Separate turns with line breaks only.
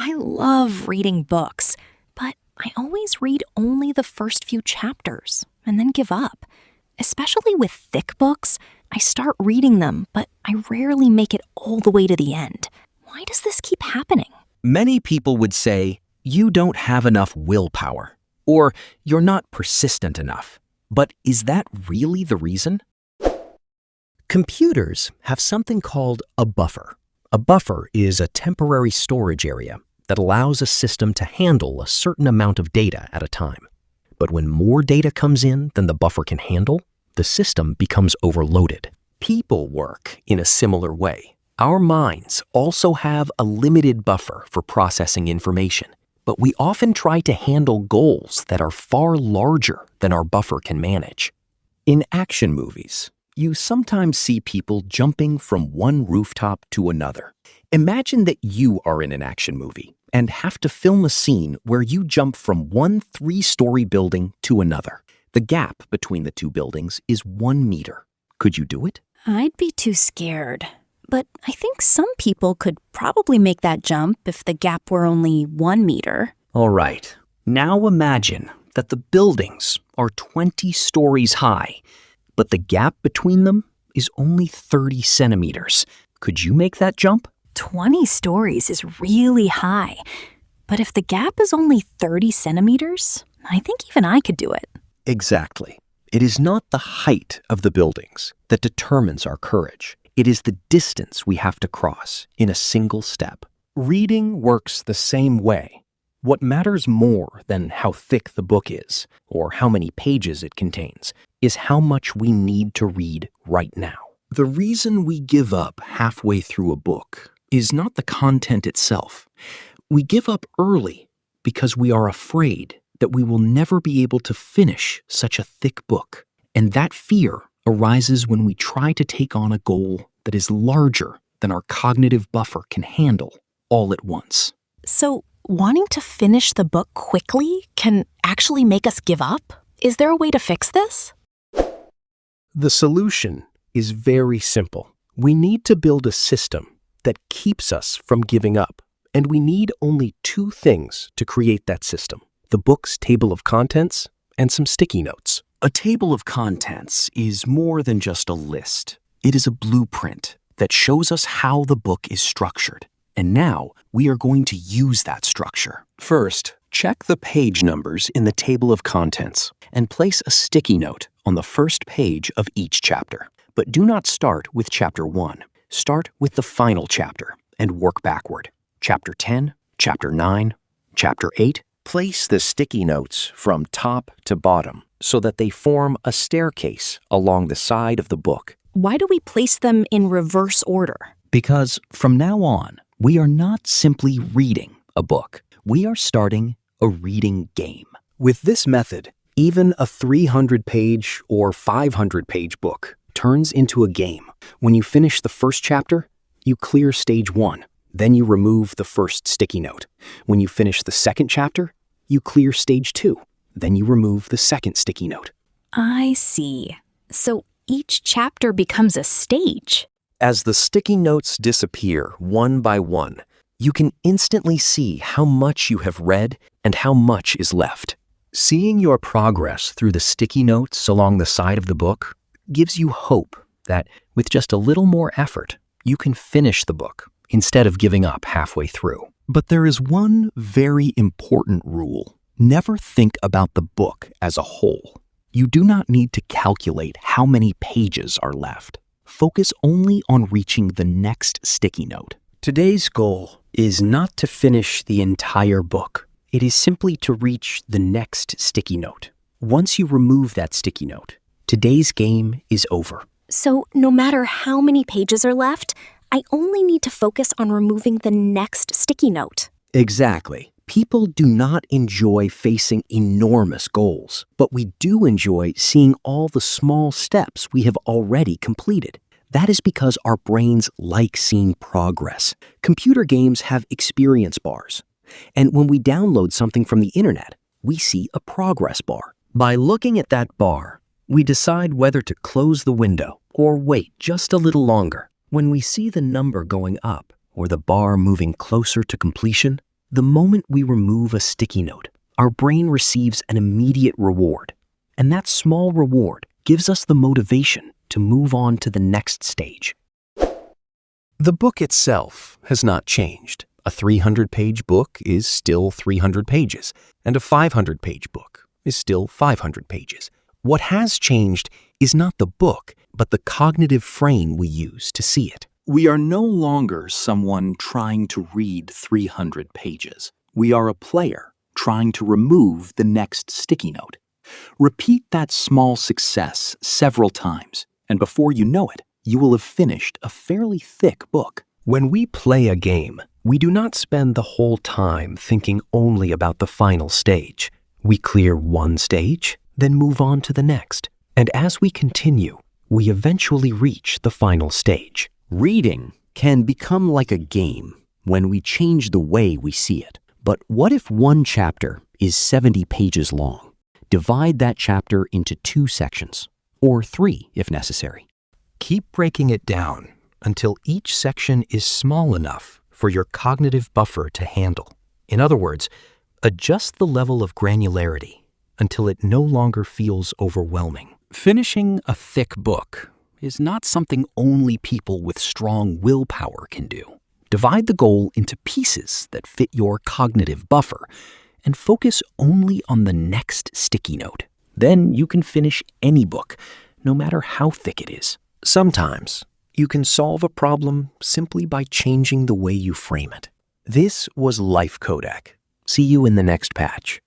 I love reading books, but I always read only the first few chapters and then give up. Especially with thick books, I start reading them, but I rarely make it all the way to the end. Why does this keep happening?
Many people would say, you don't have enough willpower, or you're not persistent enough. But is that really the reason? Computers have something called a buffer. A buffer is a temporary storage area that allows a system to handle a certain amount of data at a time. But when more data comes in than the buffer can handle, the system becomes overloaded. People work in a similar way. Our minds also have a limited buffer for processing information, but we often try to handle goals that are far larger than our buffer can manage. In action movies, you sometimes see people jumping from one rooftop to another. Imagine that you are in an action movie and have to film a scene where you jump from one 3-story building to another. The gap between the two buildings is 1 meter. Could you do it?
I'd be too scared. But I think some people could probably make that jump if the gap were only 1 meter.
All right. Now imagine that the buildings are 20 stories high, but the gap between them is only 30 centimeters. Could you make that jump?
20 stories is really high. But if the gap is only 30 centimeters, I think even I could do it.
Exactly. It is not the height of the buildings that determines our courage. It is the distance we have to cross in a single step. Reading works the same way. What matters more than how thick the book is or how many pages it contains is how much we need to read right now. The reason we give up halfway through a book is not the content itself. We give up early because we are afraid that we will never be able to finish such a thick book. And that fear arises when we try to take on a goal that is larger than our cognitive buffer can handle all at once.
So, wanting to finish the book quickly can actually make us give up? Is there a way to fix this?
The solution is very simple. We need to build a system that keeps us from giving up. And we need only 2 things to create that system: the book's table of contents and some sticky notes. A table of contents is more than just a list. It is a blueprint that shows us how the book is structured. And now we are going to use that structure. First, check the page numbers in the table of contents and place a sticky note on the first page of each chapter. But do not start with chapter 1. Start with the final chapter and work backward. Chapter 10, chapter 9, chapter 8. Place the sticky notes from top to bottom so that they form a staircase along the side of the book.
Why do we place them in reverse order?
Because from now on, we are not simply reading a book. We are starting a reading game. With this method, even a 300-page or 500-page book turns into a game. When you finish the first chapter, you clear stage 1. Then you remove the first sticky note. When you finish the second chapter, you clear stage 2. Then you remove the second sticky note.
I see. So each chapter becomes a stage.
As the sticky notes disappear one by one, you can instantly see how much you have read and how much is left. Seeing your progress through the sticky notes along the side of the book gives you hope that with just a little more effort, you can finish the book instead of giving up halfway through. But there is one very important rule. Never think about the book as a whole. You do not need to calculate how many pages are left. Focus only on reaching the next sticky note. Today's goal is not to finish the entire book. It is simply to reach the next sticky note. Once you remove that sticky note, today's game is over.
So no matter how many pages are left, I only need to focus on removing the next sticky note.
Exactly. People do not enjoy facing enormous goals, but we do enjoy seeing all the small steps we have already completed. That is because our brains like seeing progress. Computer games have experience bars. And when we download something from the internet, we see a progress bar. By looking at that bar, we decide whether to close the window or wait just a little longer. When we see the number going up or the bar moving closer to completion, The moment we remove a sticky note, our brain receives an immediate reward, and that small reward gives us the motivation to move on to the next stage. The book itself has not changed. A 300-page book is still 300 pages, and a 500-page book is still 500 pages. What has changed is not the book, but the cognitive frame we use to see it.
We are no longer someone trying to read 300 pages. We are a player trying to remove the next sticky note. Repeat that small success several times, and before you know it, you will have finished a fairly thick book.
When we play a game, we do not spend the whole time thinking only about the final stage. We clear one stage, then move on to the next. And as we continue, we eventually reach the final stage.
Reading can become like a game when we change the way we see it. But what if one chapter is 70 pages long? Divide that chapter into 2 sections, or 3 if necessary.
Keep breaking it down until each section is small enough for your cognitive buffer to handle. In other words, adjust the level of granularity until it no longer feels overwhelming.
Finishing a thick book is not something only people with strong willpower can do. Divide the goal into pieces that fit your cognitive buffer and focus only on the next sticky note. Then you can finish any book, no matter how thick it is.
Sometimes you can solve a problem simply by changing the way you frame it. This was LifeCodec. See you in the next patch.